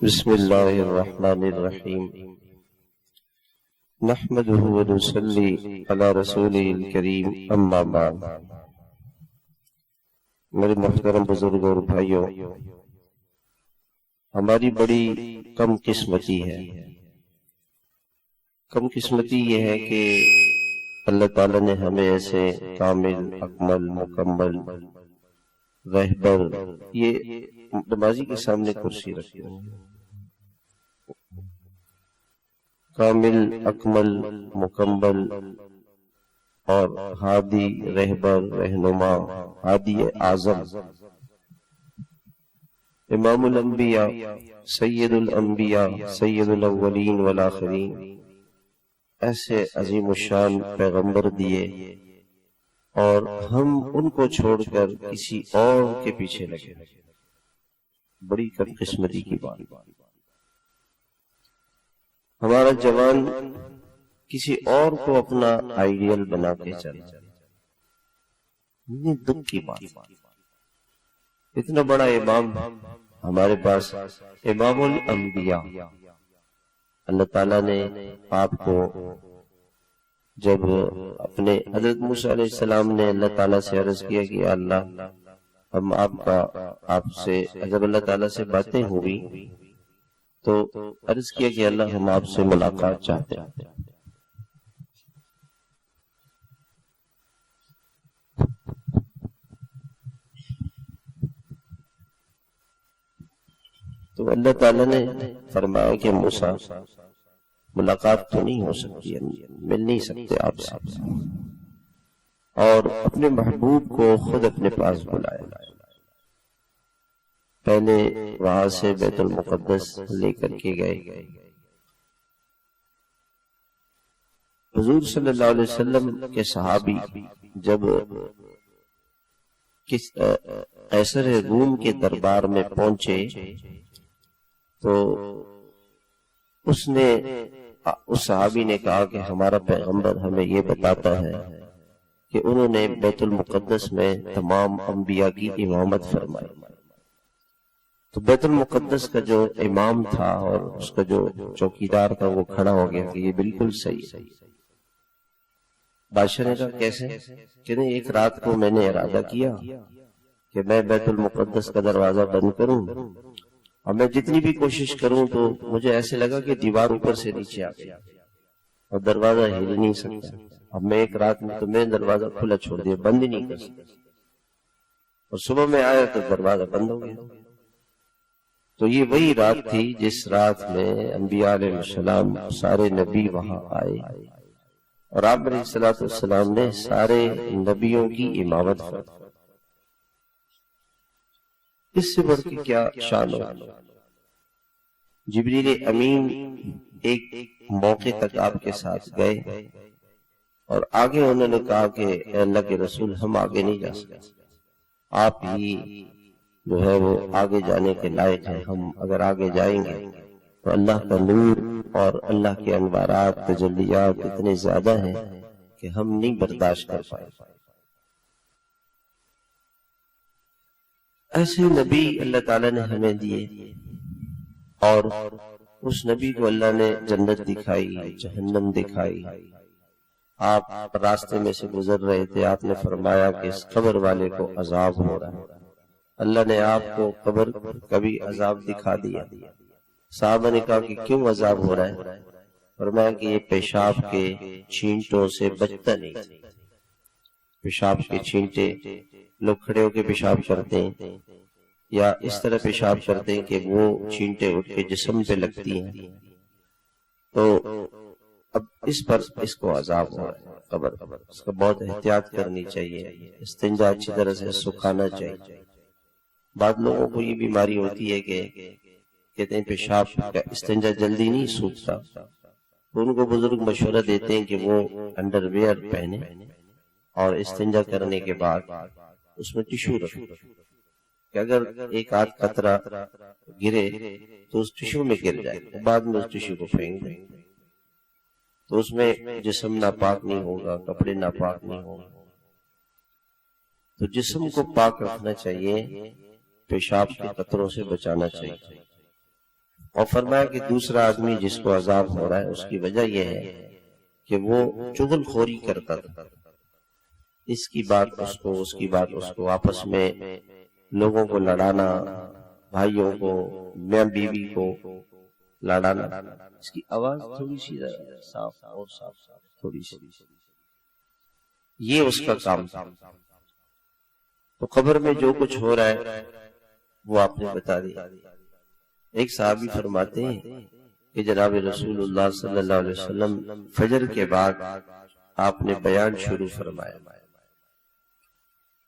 بسم اللہ الرحمن الرحیم نحمده ونصلی علی رسوله الکریم اما بعد۔ میرے محترم بزرگ اور بھائیوں، ہماری بڑی کم قسمتی ہے۔ کم قسمتی یہ ہے کہ اللہ تعالیٰ نے ہمیں ایسے کامل، اکمل، مکمل رہبر، یہ نمازی کے سامنے کرسی رکھی ہے، کامل، اکمل، مکمل اور ہادی، رہبر، رہنما، ہادی اعظم، امام الانبیاء، سید الانبیاء، سید الاولین والآخرین، ایسے عظیم الشان پیغمبر دیے اور ہم ان کو چھوڑ کر کسی اور کے پیچھے لگے۔ بڑی کم قسمتی کی بات۔ ہمارا جوان کسی اور کو اپنا آئیڈیل بنا کے چلا، یہ دکھ کی بات۔ اتنا بڑا امام ہمارے پاس، امام الانبیاء۔ اللہ تعالیٰ نے آپ کو جب اپنے حضرت موسیٰ علیہ السلام نے اللہ تعالیٰ سے عرض کیا کہ اللہ ہم آپ سے، جب اللہ تعالیٰ سے باتیں ہوئی تو عرض کیا کہ اللہ ہم آپ سے ملاقات چاہتے ہیں۔ تو اللہ تعالیٰ نے فرمایا کہ موسیٰ ملاقات تو نہیں ہو سکتی، مل نہیں سکتے آپ سے، اور اپنے محبوب کو خود اپنے پاس بلایا۔ پہلے وہاں سے بیت المقدس لے کر کے گئے۔ حضور صلی اللہ علیہ وسلم کے صحابی جب قیصر روم کے دربار میں پہنچے تو اس صحابی نے کہا کہ ہمارا پیغمبر ہمیں یہ بتاتا ہے کہ انہوں نے بیت المقدس میں تمام انبیاء کی امامت فرمائی۔ تو بیت المقدس کا جو امام تھا اور اس کا جو چوکیدار تھا وہ کھڑا ہو گیا کہ یہ بالکل صحیح ہے۔ بادشاہ نے کہا کیسے؟ کہ نہیں، ایک رات کو میں نے ارادہ کیا کہ میں بیت المقدس کا دروازہ بند کروں، اور میں جتنی بھی کوشش کروں تو مجھے ایسے لگا کہ دیوار اوپر سے نیچے آ گیا اور دروازہ ہل نہیں سکتا۔ اب میں ایک رات میں تو میں دروازہ کھلا چھوڑ دیا، بند ہی نہیں کر سکتا، اور صبح میں آیا تو دروازہ بند ہو گیا۔ تو یہ وہی رات تھی جس رات میں انبیاء علیہ السلام، سارے نبی وہاں آئے اور آپ علیہ السلام نے سارے نبیوں کی امامت فرمائی۔ اس سے بڑھ کے کیا شان ہو۔ جبریل امین ایک موقع تک آپ کے ساتھ گئے اور آگے انہوں نے کہا کہ اے اللہ کے رسول ہم آگے نہیں جا سکتے، آپ ہی جو ہے وہ آگے جانے کے لائق ہیں، ہم اگر آگے جائیں گے تو اللہ کا نور اور اللہ کے انوارات، تجلیات اتنے زیادہ ہیں کہ ہم نہیں برداشت کر پائیں۔ ایسے نبی اللہ تعالیٰ نے ہمیں دیے، اور اس نبی کو اللہ نے جنت دکھائی، جہنم دکھائی۔ آپ راستے میں سے گزر رہے تھے، آپ نے فرمایا کہ اس قبر والے کو عذاب ہو رہا ہے۔ اللہ نے آپ کو قبر کا بھی عذاب دکھا دیا۔ صحابہ نے کہا کہ کیوں عذاب ہو رہا ہے؟ فرمایا کہ یہ پیشاب کے چھینٹوں سے بچتا نہیں۔ پیشاب کے چھینٹے، لوگ کھڑے ہو کے پیشاب کرتے ہیں یا اس طرح پیشاب کرتے ہیں کہ وہ چھینٹے اٹھ کے جسم پہ لگتی ہیں، تو اب اس کو عذاب ہو رہا ہے قبر۔ اس کا بہت احتیاط کرنی چاہیے، استنجا اچھی طرح سے سکھانا چاہیے۔ بعض لوگوں کو یہ بیماری ہوتی ہے کہ کہتے ہیں پیشاب کا استنجا جلدی نہیں سوکھتا، تو ان کو بزرگ مشورہ دیتے ہیں کہ وہ انڈر ویئر پہنے اور استنجا کرنے کے بعد اس میں ٹشو رکھیں، کہ اگر ایک آدھ قطرہ گرے تو اس ٹشو میں گر جائے، بعد میں اس ٹشو کو پھینک دیں، تو اس میں جسم ناپاک نہیں ہوگا، کپڑے ناپاک نہیں ہوگا۔ تو جسم کو پاک رکھنا چاہیے، پیشاب کے قطروں سے بچانا چاہیے۔ اور فرمایا کہ دوسرا آدمی جس کو عذاب ہو رہا ہے اس کی وجہ یہ ہے کہ وہ چغل خوری کرتا تھا، اس کی بات اس کو، اس کی بات اس کو، آپس میں لوگوں کو لڑانا، بھائیوں کو، میاں بیوی کو لڑانا۔ اس کی آواز تھوڑی سی صاف اور صاف تھوڑی سی، یہ اس کا کام تھا۔ تو قبر میں جو کچھ ہو رہا ہے وہ آپ نے بتا دیا۔ ایک صحابی فرماتے ہیں کہ جناب رسول اللہ صلی اللہ علیہ وسلم فجر کے بعد آپ نے بیان شروع فرمایا،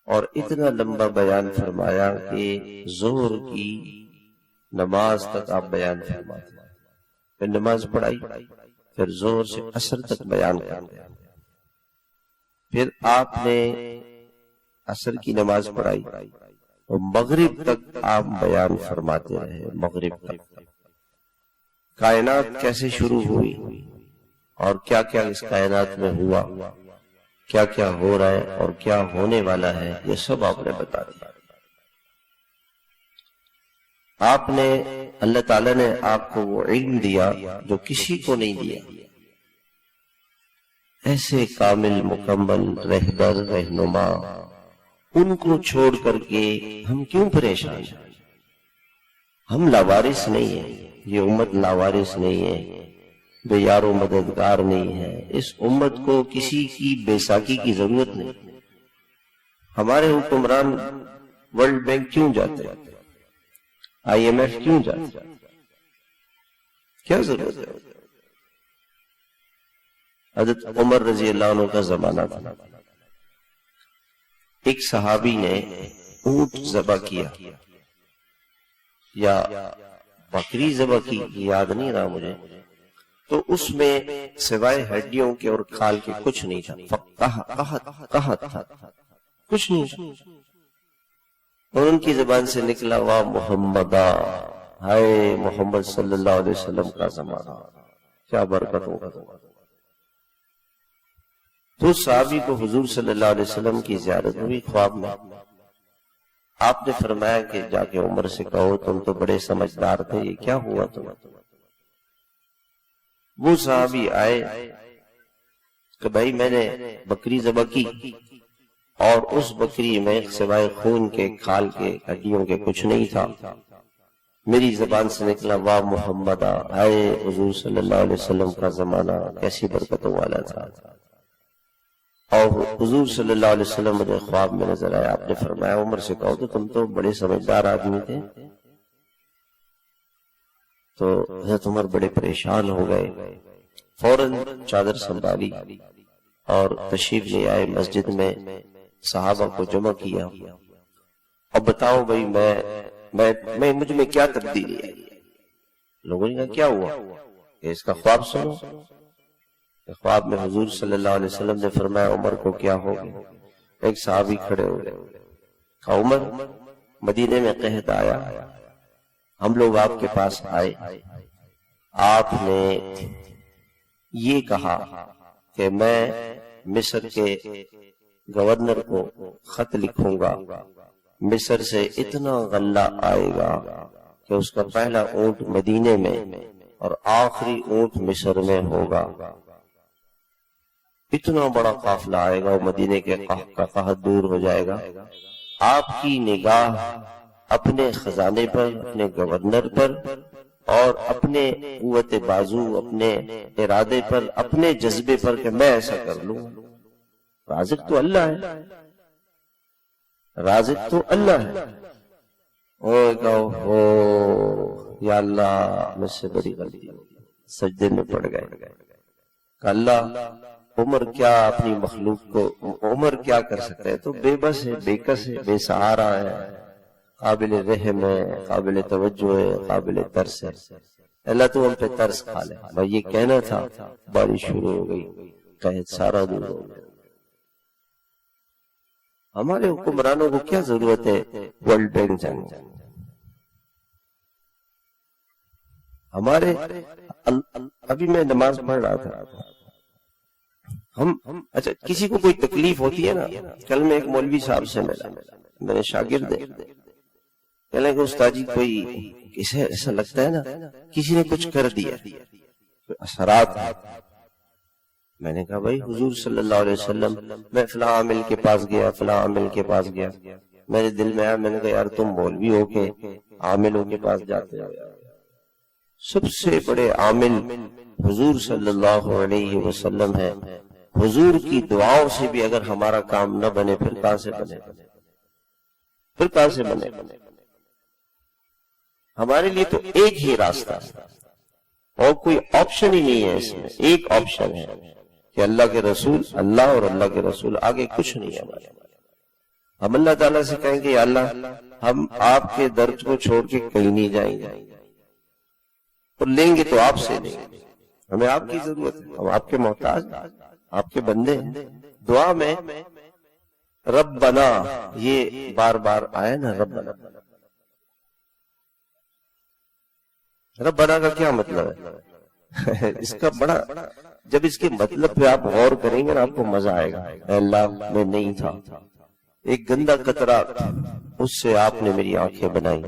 اور اتنا لمبا بیان فرمایا کہ ظہر کی نماز تک آپ بیان فرماتے، پھر نماز پڑھائی، پھر ظہر سے عصر تک بیان کرتے، پھر آپ نے عصر کی نماز پڑھائی اور مغرب تک آپ بیان فرماتے رہے، مغرب تک کائنات کیسے شروع ہوئی اور کیا کیا اس کائنات میں ہوا، کیا کیا ہو رہا ہے اور کیا ہونے والا ہے، یہ سب آپ نے بتا دیا۔ آپ نے، اللہ تعالیٰ نے آپ کو وہ علم دیا جو کسی کو نہیں دیا۔ ایسے کامل مکمل رہبر رہنما، ان کو چھوڑ کر کے ہم کیوں پریشان ہیں؟ ہم لاوارث نہیں ہیں، یہ امت لاوارث نہیں ہے، بے یار و مددگار نہیں ہے۔ اس امت کو کسی کی بے ساکی کی ضرورت نہیں۔ ہمارے حکمران ورلڈ بینک کیوں جاتے ہیں؟ IMF کیوں جاتے ہیں؟ کیا ضرورت ہے؟ حضرت عمر رضی اللہ عنہ کا زمانہ تھا، ایک صحابی نے اونٹ ذبح کیا یا بکری ذبح کی، یاد نہیں رہا مجھے، تو اس میں سوائے ہڈیوں کے اور کھال کے کچھ نہیں تھا، قحط تھا، کچھ نہیں تھا۔ اور ان کی زبان سے نکلا، واہ محمدہ، ہائے محمد صلی اللہ علیہ وسلم کا زمانہ، کیا برکت ہوگا۔ تو صحابی کو حضور صلی اللہ علیہ وسلم کی زیارت ہوئی خواب میں۔ آپ نے فرمایا کہ جا کے عمر سے کہو تم تو بڑے سمجھدار تھے، یہ کیا ہوا تم؟ وہ صحابی آئے کہ بھائی میں نے بکری ذبح کی اور اس بکری میں سوائے خون کے، کھال کے، ہڈیوں کے کچھ نہیں تھا۔ میری زبان سے نکلا، واہ محمدہ، ہائے حضور صلی اللہ علیہ وسلم کا زمانہ کیسی برکتوں والا تھا۔ اور حضور صلی اللہ علیہ وسلم مجھے خواب میں نظر آیا۔ آپ نے فرمایا عمر سے کہو تو تم تو بڑے سمجھدار آدمی تھے۔ تو حضرت عمر بڑے پریشان ہو گئے، فوراً چادر سنبھالی اور تشریف لے آئے مسجد میں، صحابہ کو جمع کیا۔ اب بتاؤ بھائی میں مجھ میں کیا تبدیلی آئی؟ لوگوں نے کہا کیا ہوا؟ کہ اس کا خواب سنو۔ خواب میں حضور صلی اللہ علیہ وسلم نے فرمایا عمر کو کیا ہو گیا؟ ایک صحابی کھڑے ہو گئے، کہا عمر مدینے میں قحط آیا، ہم لوگ آپ کے پاس آئے، آپ نے یہ کہا کہ میں مصر کے گورنر کو خط لکھوں گا، مصر سے اتنا غلہ آئے گا کہ اس کا پہلا اونٹ مدینے میں اور آخری اونٹ مصر میں ہوگا، اتنا بڑا قافلہ آئے گا، مدینے کے قحط دور ہو جائے گا۔ آپ کی نگاہ اپنے خزانے پر، اپنے گورنر پر اور اپنے قوت بازو، اپنے ارادے پر، اپنے جذبے پر کہ میں ایسا کر لوں۔ رازق تو اللہ ہے، رازق تو اللہ ہے۔ ہو یا اللہ مجھ سے بڑی غلطی ہو گئی، سجدے میں پڑ گئے کہ اللہ عمر کیا اپنی مخلوق کو، عمر کیا کر سکتا ہے؟ تو بے بس ہے، بے کس ہے، بے سہارا ہے، قابل رحم ہے، قابل توجہ ہے، قابل ترس ہے۔ اللہ تو ہم پہ ترس کھا لے۔ بھائی یہ کہنا تھا، بارش شروع ہو گئی، قحط سارا دور ہو گیا۔ ہمارے حکمرانوں کو کیا ضرورت ہے ورلڈ بینک جانے؟ ہمارے ابھی میں نماز پڑھ رہا تھا، ہم اچھا کسی کو کوئی تکلیف ہوتی ہے نا، کل میں ایک مولوی صاحب سے ملا، میرے شاگرد ہے، کہنے کہ استاد جی کوئی اسے ایسا لگتا ہے نا کسی نے کچھ کر دیا، اثرات۔ میں نے کہا بھائی حضور صلی اللہ علیہ وسلم، میں فلاں عامل کے پاس گیا، فلاں عامل کے پاس گیا، میرے دل میں آیا، میں نے کہا یار تم مولوی ہو کے عاملوں کے پاس جاتے ہو، سب سے بڑے عامل حضور صلی اللہ علیہ وسلم ہے، حضور کی دعاؤں سے بھی اگر ہمارا کام نہ بنے پھر کہاں سے بنے، پھر کہاں سے بنے؟ ہمارے لیے تو ایک ہی راستہ اور کوئی آپشن ہی نہیں ہے، اس میں ایک آپشن ہے کہ اللہ کے رسول، اللہ اور اللہ کے رسول، آگے کچھ نہیں ہے ہمارے۔ ہم اللہ تعالیٰ سے کہیں گے یا اللہ ہم آپ کے درد کو چھوڑ کے کہیں نہیں جائیں گے، اور لیں گے تو آپ سے لیں گے، ہمیں آپ کی ضرورت ہے، ہم آپ کے محتاج، آپ کے بندے ہیں۔ دعا میں ربنا یہ بار بار آیا نا، ربنا، ربنا کا کیا مطلب ہے؟ اس کا بڑا، جب اس کے مطلب پہ آپ غور کریں گے نا آپ کو مزہ آئے گا۔ اے اللہ میں نہیں تھا، ایک گندا قطرہ، اس سے آپ نے میری آنکھیں بنائی،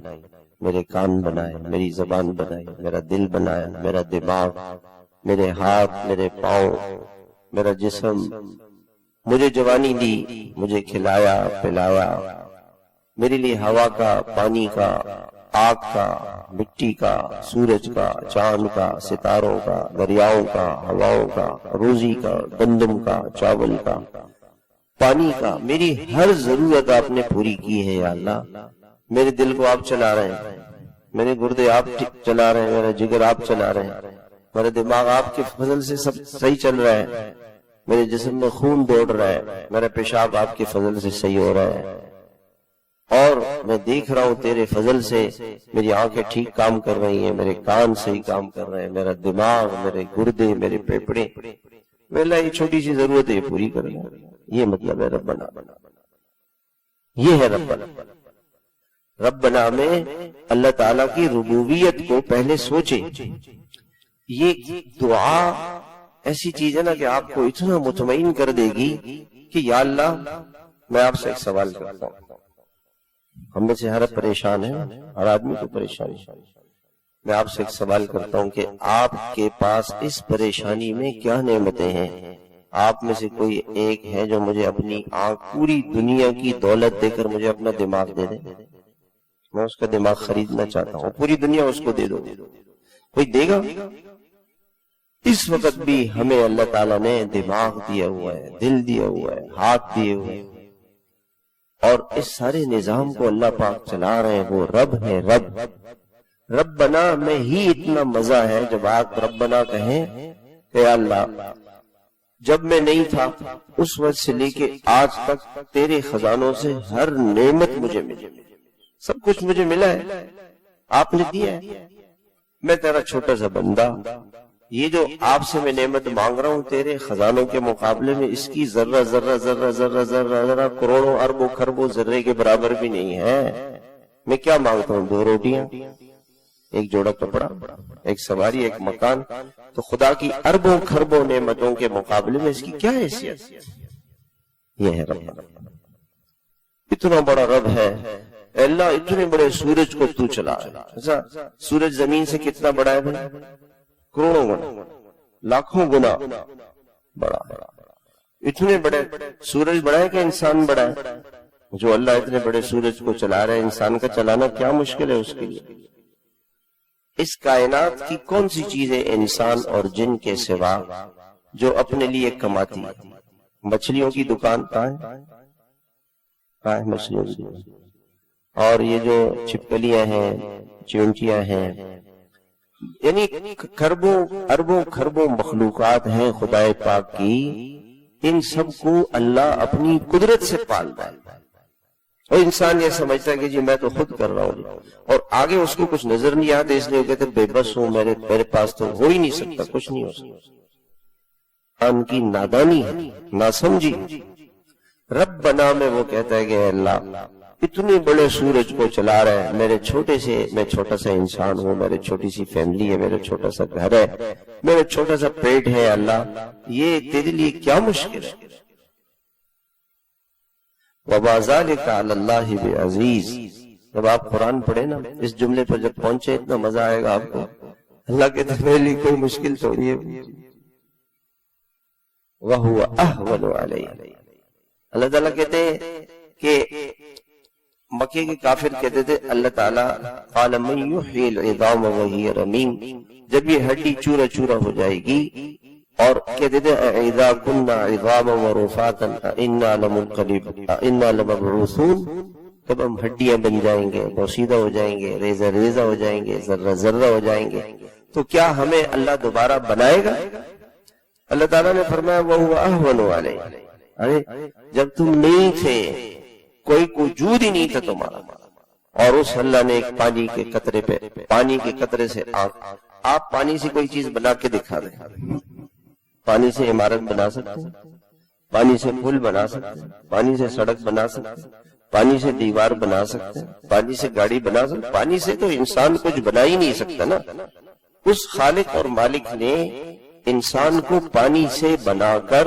میرے کان بنائے، میری زبان بنائی، میرا دل بنایا، میرا دماغ، میرے ہاتھ، میرے پاؤں، میرا جسم، مجھے جوانی دی، مجھے کھلایا پلایا، میرے لیے ہوا کا، پانی کا، آگ کا، مٹی کا، سورج کا، چاند کا، ستاروں کا، دریاؤں کا، ہواؤں کا، روزی کا، گندم کا، چاول کا، پانی کا، میری ہر ضرورت آپ نے پوری کی ہے یا اللہ۔ میرے دل کو آپ چلا رہے ہیں، میرے گردے آپ چلا رہے ہیں، میرا جگر آپ چلا رہے ہیں، میرا دماغ آپ کے فضل سے سب صحیح چل رہا ہے، میرے جسم میں خون دوڑ رہا ہے، میرا پیشاب آپ کے فضل سے صحیح ہو رہا ہے، اور میں دیکھ رہا ہوں تیرے فضل سے میری آنکھیں ٹھیک کام کر رہی ہیں، میرے کان صحیح کام کر رہے ہیں، میرا دماغ، میرے گردے، میرے پھیپھڑے، میرا یہ چھوٹی سی ضرورت ہے پوری کر لیں۔ یہ مطلب ہے ربنا، یہ ہے ربنا۔ ربنا میں اللہ تعالیٰ کی ربوبیت کو پہلے سوچے۔ یہ دعا ایسی چیز ہے نا کہ آپ کو اتنا مطمئن کر دے گی کہ یا اللہ میں آپ سے ایک سوال کرتا ہوں، ہم میں سے ہر پریشان ہے، ہر آدمی کو پریشانی، میں آپ سے ایک سوال کرتا ہوں کہ آپ کے پاس اس پریشانی میں کیا نعمتیں ہیں؟ آپ میں سے کوئی ایک ہے جو مجھے اپنی آنکھ، پوری دنیا کی دولت دے کر مجھے اپنا دماغ دے دے؟ میں اس کا دماغ خریدنا چاہتا ہوں، پوری دنیا اس کو دے دو، کوئی دے گا؟ اس وقت بھی ہمیں اللہ تعالیٰ نے دماغ دیا ہوا ہے، دل دیا ہوا ہے، ہاتھ دیے ہوئے ہیں، اور اس سارے نظام کو اللہ پاک چلا رہے ہیں، وہ رب ہے۔ رب، ربنا میں ہی اتنا مزہ ہے جب آپ ربنا کہیں کہ اللہ جب میں نہیں تھا اس وقت سے لے کے آج تک تیرے خزانوں سے ہر نعمت مجھے ملی، سب کچھ مجھے ملا ہے، آپ نے دیا ہے، میں تیرا چھوٹا سا بندہ، یہ جو آپ سے میں نعمت مانگ رہا ہوں تیرے خزانوں کے مقابلے میں اس کی ذرہ ذرہ ذرہ ذرہ ذرہ ذرہ کروڑوں اربوں خربوں ذرے کے برابر بھی نہیں ہے۔ میں کیا مانگتا ہوں؟ 2 روٹیاں، ایک جوڑا کپڑا، ایک سواری، ایک مکان، تو خدا کی اربوں خربوں نعمتوں کے مقابلے میں اس کی کیا حیثیت؟ یہ ہے رب، اتنا بڑا رب ہے۔ اے اللہ اتنے بڑے سورج کو تو چلا ہے، اچھا سورج زمین سے کتنا بڑا ہے بھائی؟ کروڑوں گنا، لاکھوں گنا بڑا ہے۔ اتنے بڑے سورج بڑا ہے کہ انسان بڑا ہے؟ جو اللہ اتنے بڑے سورج کو چلا رہا ہے، انسان کا چلانا کیا مشکل ہے اس کے لیے؟ اس کائنات کی کون سی چیز ہے انسان اور جن کے سوا جو اپنے لیے کماتی ہے؟ مچھلیوں کی دکان کہاں ہے؟ کہاں ہے مچھلیوں کی دکان؟ اور یہ جو چھپکلیاں ہیں، چونٹیاں ہیں، یعنی خربوں اربوں خربوں مخلوقات ہیں خدا پاک کی، ان سب کو اللہ اپنی قدرت سے پالتا ہے، اور انسان یہ سمجھتا ہے کہ جی میں تو خود کر رہا ہوں، اور آگے اس کو کچھ نظر نہیں آتا، اس لیے وہ کہتے بے بس ہوں، میرے پاس تو ہو ہی نہیں سکتا، کچھ نہیں ہو سکتا۔ ان کی نادانی ہے، ناسمجھی۔ رب بنا میں وہ کہتا ہے کہ اے اللہ اتنے بڑے سورج کو چلا رہا ہے، میں چھوٹا سا انسان ہوں، میرے چھوٹی سی فیملی ہے، میرے چھوٹا سا گھر ہے، میرے چھوٹا سا پیٹ ہے، اللہ یہ تیرے لیے کیا مشکل ہے؟ وَمَا ذَلِكَ عَلَى اللَّهِ بِعَزِيزٍ، جب آپ قرآن پڑھے نا، اس جملے پر جب پہنچے اتنا مزہ آئے گا آپ کو. اللہ کے میرے لیے کوئی مشکل تو نہیں ہے. وَهُوَ أَهْوَنُ عَلَيْهِ. اللہ تعالیٰ کہتے ہیں کہ مکے کے کافر کہتے تھے اللہ تعالیٰ قَالَ مَنْ يُحْيِي الْعِظَامَ وَهِيَ رَمِيمٌ، جب یہ ہڈی چورا چورا ہو جائے گی، اور کہتے تھے اِذَا كُنَّا عِظَامًا وَرُفَاتًا أَإِنَّا لَمَبْعُوثُونَ، جب ہم ہڈیاں بن جائیں گے، بوسیدہ ہو جائیں گے، ریزہ ریزہ ہو جائیں گے، ذرہ ذرہ ہو جائیں گے، تو کیا ہمیں اللہ دوبارہ بنائے گا؟ اللہ تعالیٰ نے فرمایا وَهُوَ أَهْوَنُ عَلَيْهِ. ارے جب تم نہیں تھے، کوئی وجود ہی نہیں تھا تمہارا، اور اس اللہ نے ایک پانی کے قطرے پہ، پانی کے قطرے سے آپ پانی سے کوئی چیز بنا کے دکھا دیں. پانی سے عمارت بنا سکتے ہیں، پانی سے پل بنا سکتے ہیں، پانی سے سڑک بنا سکتے ہیں، پانی سے دیوار بنا سکتے ہیں، پانی سے گاڑی بنا سکتے ہیں. پانی سے تو انسان کچھ بنا ہی نہیں سکتا نا. اس خالق اور مالک نے انسان کو پانی سے بنا کر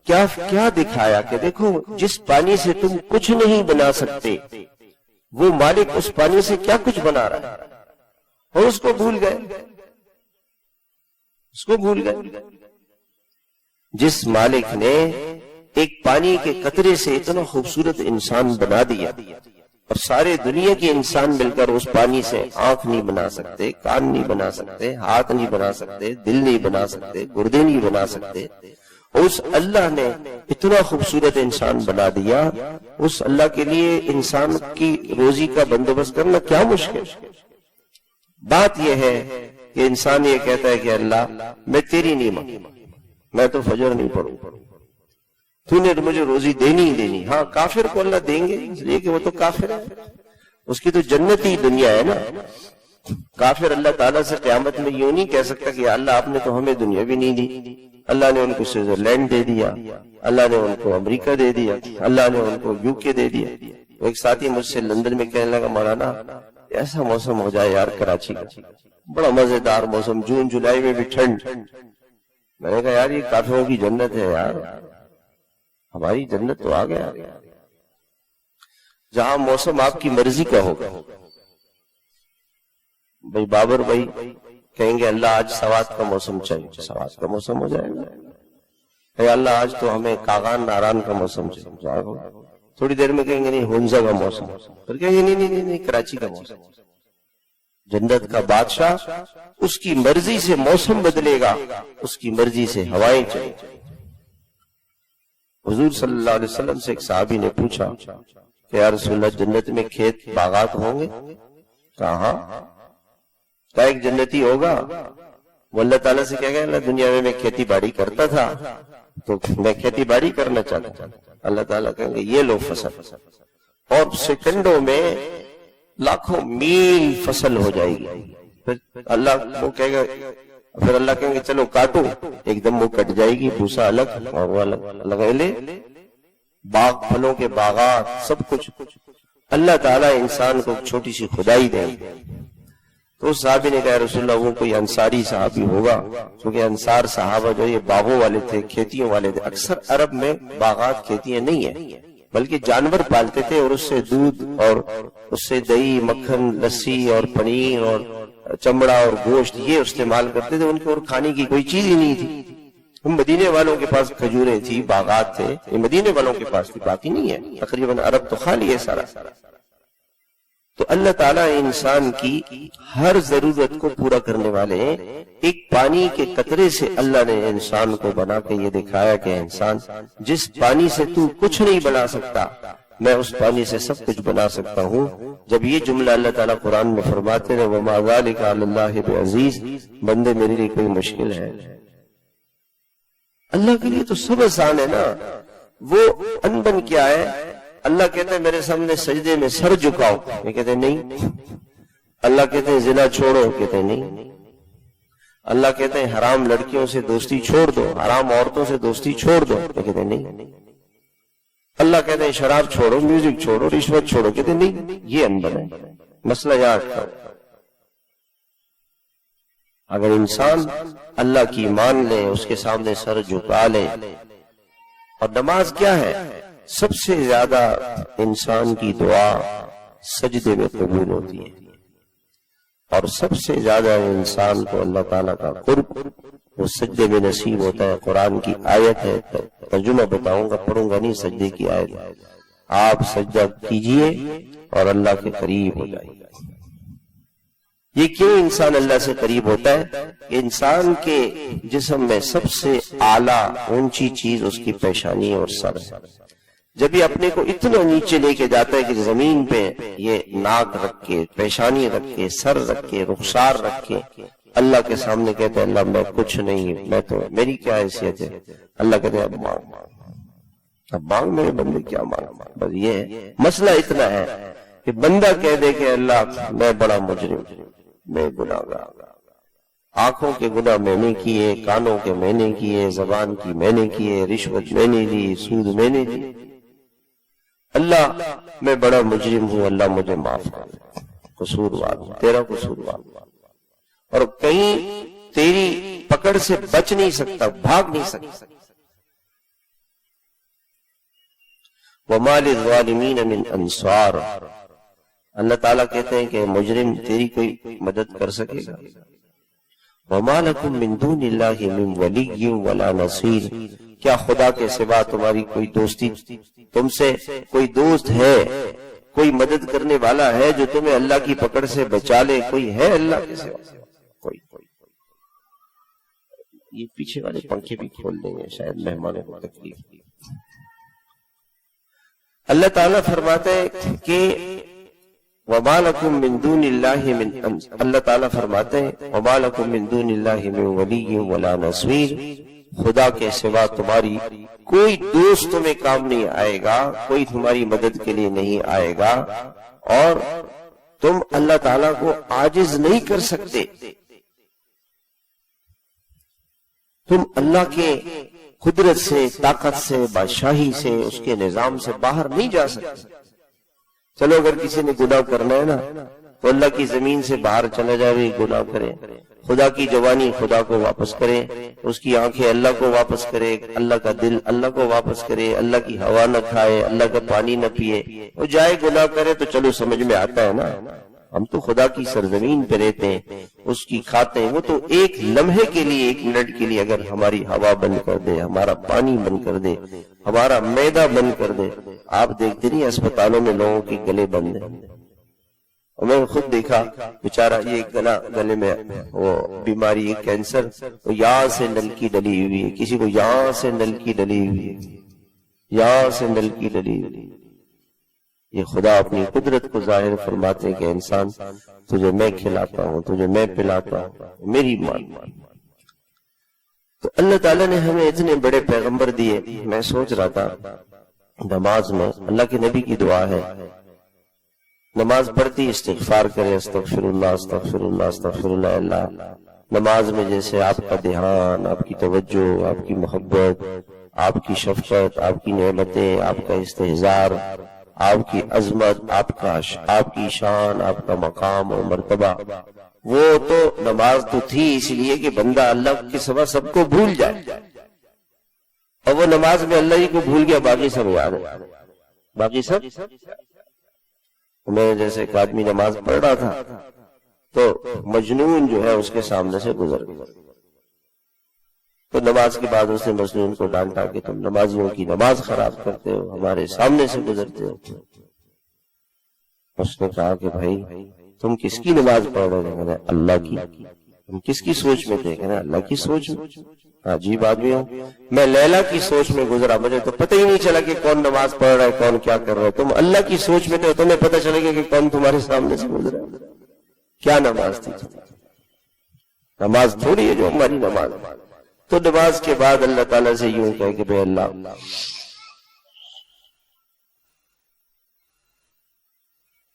کیا دکھایا کہ دیکھو جس پانی سے تم کچھ نہیں بنا سکتے، وہ مالک اس پانی سے کیا کچھ بنا رہا ہے. اور اس کو بھول گئے، جس مالک نے ایک پانی کے قطرے سے اتنا خوبصورت انسان بنا دیا، اور سارے دنیا کے انسان مل کر اس پانی سے آنکھ نہیں بنا سکتے، کان نہیں بنا سکتے، ہاتھ نہیں بنا سکتے، دل نہیں بنا سکتے، گردے نہیں بنا سکتے. اس اللہ نے اتنا خوبصورت انسان بنا دیا. اس اللہ کے لیے انسان کی روزی کا بندوبست کرنا کیا مشکل. بات یہ ہے کہ انسان یہ کہتا ہے کہ اللہ میں تیری نہیں مانگوں، میں تو فجر نہیں پڑھوں، تو نے مجھے روزی دینی ہی دینی. ہاں کافر کو اللہ دیں گے، اس لیے کہ وہ تو کافر ہے، اس کی تو جنتی دنیا ہے نا. کافر اللہ تعالیٰ سے قیامت میں یوں نہیں کہہ سکتا کہ اللہ آپ نے تو ہمیں دنیا بھی نہیں دی. اللہ نے ان کو سوئٹزرلینڈ دے دیا، اللہ نے ان کو امریکہ دے دیا، اللہ نے ان کو UK دے دیا. ایک ساتھی مجھ سے لندن میں کہنے لگا مولانا ایسا موسم ہو جائے یار کراچی کا، بڑا مزیدار موسم، جون جولائی میں بھی ٹھنڈ. میں نے کہا یار یہ کافروں کی جنت ہے یار، ہماری جنت تو آ گیا جہاں موسم آپ کی مرضی کا ہوگا. بھائی بابر بھائی کہیں گے اللہ آج سوات کا موسم چاہیے، سوات کا موسم ہو جائے گا. اے اللہ آج تو ہمیں کاغان ناران کا موسم چاہیے. تھوڑی دیر میں کہیں گے نہیں ہنزا کا موسم، پھر کہیں گے نہیں کراچی کا موسم. جنت کا بادشاہ اس کی مرضی سے موسم بدلے گا، اس کی مرضی سے ہوائیں چلیں. حضور صلی اللہ علیہ وسلم سے ایک صحابی نے پوچھا کہ یا رسول اللہ جنت میں کھیت باغات ہوں گے؟ کہا ایک جنتی ہوگا. وہ اللہ تعالیٰ سے کہہ گیا اللہ دنیا میں کھیتی باڑی کرتا تھا تو میں کھیتی باڑی کرنا چاہتا تھا. اللہ تعالیٰ کہیں گے یہ لو فصل، اور سیکنڈوں میں لاکھوں میل فصل ہو جائے گی. پھر اللہ وہ کہے گا، پھر اللہ کہیں گے چلو کاٹو، ایک دم وہ کٹ جائے گی، بھوسا الگ اور وہ الگ. لگا لے باغ، پھلوں کے باغات، سب کچھ اللہ تعالیٰ انسان کو چھوٹی سی خدائی دے. تو اس صحابی نے کہا رسول اللہ وہ کوئی انصاری صحابی ہوگا، کیونکہ انصار صحابہ جو یہ باغوں والے تھے، کھیتیوں والے تھے. اکثر عرب میں باغات کھیتیاں نہیں ہیں، بلکہ جانور پالتے تھے اور اس سے دودھ اور اس سے دہی، مکھن، لسی اور پنیر اور چمڑا اور گوشت یہ استعمال کرتے تھے. ان کے اور کھانے کی کوئی چیز ہی نہیں تھی. مدینے والوں کے پاس کھجوریں تھی، باغات تھے، یہ مدینے والوں کے پاس تھی، باقی نہیں ہے. تقریباً عرب تو خالی ہے سارا. تو اللہ تعالیٰ انسان کی ہر ضرورت کو پورا کرنے والے ہیں. ایک پانی کے قطرے سے اللہ نے انسان کو بنا کے یہ دکھایا کہ انسان جس پانی سے تو کچھ نہیں بنا سکتا، میں اس پانی سے سب کچھ بنا سکتا ہوں. جب یہ جملہ اللہ تعالیٰ قرآن میں فرماتے ہیں وَمَا ذَلِكَ عَلَى اللَّهِ بِعَزِيزٍ، بندے میرے لیے کوئی مشکل ہے؟ اللہ کے لیے تو سب آسان ہے نا. وہ انبن کیا ہے؟ اللہ کہتے ہیں میرے سامنے سجدے میں سر جھکاؤ، یہ کہتے ہیں نہیں. اللہ کہتے ہیں زنا چھوڑو، کہتے ہیں نہیں. اللہ کہتے ہیں حرام لڑکیوں سے دوستی چھوڑ دو، حرام عورتوں سے دوستی چھوڑ دو، یہ کہتے ہیں نہیں. اللہ کہتے ہیں شراب چھوڑو، میوزک چھوڑو، رشوت چھوڑو، کہتے ہیں نہیں. یہ انبن ہے. مسئلہ یاد کرو، اگر انسان اللہ کی مان لے، اس کے سامنے سر جھکا لے. اور نماز کیا ہے؟ سب سے زیادہ انسان کی دعا، سجدے میں قبول ہوتی ہے۔ اور سب سے زیادہ انسان کو اللہ تعالیٰ کا قرب وہ سجدے میں نصیب ہوتا ہے۔ قرآن کی آیت ہے، ترجمہ بتاؤں گا، پڑھوں گا نہیں، سجدے کی آیت ہے، آپ سجدہ کیجئے اور اللہ کے قریب ہو جائیے۔ یہ کیوں انسان اللہ سے قریب ہوتا ہے؟ انسان کے جسم میں سب سے اعلیٰ اونچی چیز اس کی پیشانی اور سر ہے۔ جب یہ اپنے کو اتنا نیچے لے کے جاتا ہے کہ زمین پہ یہ ناک رکھ کے، پیشانی رکھ کے، سر رکھ کے، رخسار رکھ کے اللہ کے سامنے کہتے ہیں اللہ میں کچھ نہیں، میں تو میری کیا حیثیت ہے؟ اللہ کہتے ہیں اب مانگ، اب مانگ میرے بندے، کیا مانگ؟ بس یہ ہے مسئلہ، اتنا ہے کہ بندہ کہہ دے کہ اللہ میں بڑا مجرم، میں گناہگار، آنکھوں کے گناہ میں نے کیے، کانوں کے میں نے کیے، زبان کی میں نے کیے، رشوت میں نے لی، سود میں نے لی، اللہ میں بڑا مجرم ہوں، اللہ مجھے معاف کر، قصوروار ہوں، تیرا قصوروار ہوں، اور کہیں تیری پکڑ سے بچ نہیں سکتا، بھاگ نہیں سکتا۔ وَمَا لِلظَّالِمِينَ مِنْ أَنصَارٍ، اللہ تعالیٰ کہتے ہیں کہ مجرم تیری کوئی مدد کر سکے گا۔ وَمَا لَكُم مِّن دُونِ اللَّهِ مِن وَلِيٍّ وَلَا نَصِيرٍ، کیا خدا کے سوا تمہاری کوئی دوستی، تم سے کوئی دوست ہے، کوئی مدد کرنے والا ہے جو تمہیں اللہ کی پکڑ سے بچا لے؟ کوئی ہے اللہ کے سوا؟ کوئی۔ یہ پیچھے والے پنکھے بھی کھول دیں گے، شاید مہمانوں کو تکلیف۔ اللہ تعالیٰ فرماتے ہیں کہ وَمَا لَكُم مِّن دُونِ اللَّهِ مِن، اللہ تعالیٰ فرماتے ہیں وَمَا لَكُم مِّن دُونِ اللَّهِ مِن وَلِيٍّ وَلَا نَصِيرٍ، خدا کے سوا تمہاری کوئی دوست تمہیں کام نہیں آئے گا، کوئی تمہاری مدد کے لیے نہیں آئے گا، اور تم اللہ تعالیٰ کو عاجز نہیں کر سکتے، تم اللہ کے قدرت سے، طاقت سے، بادشاہی سے، اس کے نظام سے باہر نہیں جا سکتے۔ چلو اگر کسی نے گناہ کرنا ہے نا تو اللہ کی زمین سے باہر چلا جائے، گناہ کرے، خدا کی جوانی خدا کو واپس کرے، اس کی آنکھیں اللہ کو واپس کرے، اللہ کا دل اللہ کو واپس کرے، اللہ کی ہوا نہ کھائے، اللہ کا پانی نہ پیے، وہ جائے گناہ کرے تو چلو سمجھ میں آتا ہے نا، ہم تو خدا کی سرزمین پہ رہتے ہیں، اس کی کھاتے ہیں، وہ تو ایک لمحے کے لیے، ایک منٹ کے لیے اگر ہماری ہوا بند کر دے، ہمارا پانی بند کر دے، ہمارا معدہ بند کر دے، آپ دیکھتے نہیں اسپتالوں میں لوگوں کے گلے بند ہیں، اور میں نے خود دیکھا بیچارہ یہ گلے میں وہ بیماری ہے کینسر، تو یہاں سے نلکی ڈلی ہوئی ہے، کسی کو یہاں سے نلکی ڈلی ہوئی ہے، یہاں سے نلکی ڈلی ہوئی ہے۔ یہ خدا اپنی قدرت کو ظاہر فرماتے ہیں کہ انسان تجھے میں کھلاتا ہوں، تجھے میں پلاتا ہوں، میری مان۔ تو اللہ تعالیٰ نے ہمیں اتنے بڑے پیغمبر دیے۔ میں سوچ رہا تھا نماز میں اللہ کے نبی کی دعا ہے، نماز پڑھتی استغفار کرے، استغفر اللہ استغفر اللہ استغفر اللہ۔ اللہ نماز میں جیسے آپ کا دھیان، آپ کی توجہ، آپ کی محبت، آپ کی شفقت، آپ کی نعمتیں، آپ کا استحضار، آپ کی عظمت، آپ کی شان، آپ کا مقام اور مرتبہ، وہ تو نماز تو تھی اس لیے کہ بندہ اللہ کے سوا سب کو بھول جائے، اور وہ نماز میں اللہ ہی کو بھول گیا، باقی سب یاد ہے، باقی سب۔ میں جیسے ایک آدمی نماز پڑھ رہا تھا تو مجنون جو ہے اس کے سامنے سے گزر گیا، تو نماز کے بعد اس نے مجنون کو ڈانٹا کہ تم نمازیوں کی نماز خراب کرتے ہو، ہمارے سامنے سے گزرتے ہو۔ اس نے کہا کہ بھائی تم کس کی نماز پڑھ رہے ہو؟ اللہ کی۔ تم کس کی سوچ میں تھے؟ کہنا اللہ کی سوچ میں۔ عجیب آدمی ہوں، میں لیلا کی سوچ میں گزرا، مجھے تو پتہ ہی نہیں چلا کہ کون نماز پڑھ رہا ہے، کون کیا کر رہا ہے۔ تم اللہ کی سوچ میں تھے، تمہیں پتہ چلے گا کہ کون تمہارے سامنے سے گزرا ہے۔ کیا نماز تھی؟ نماز تھوڑی ہے جو ہماری نماز ہے۔ تو نماز کے بعد اللہ تعالیٰ سے یوں کہے کہ بے اللہ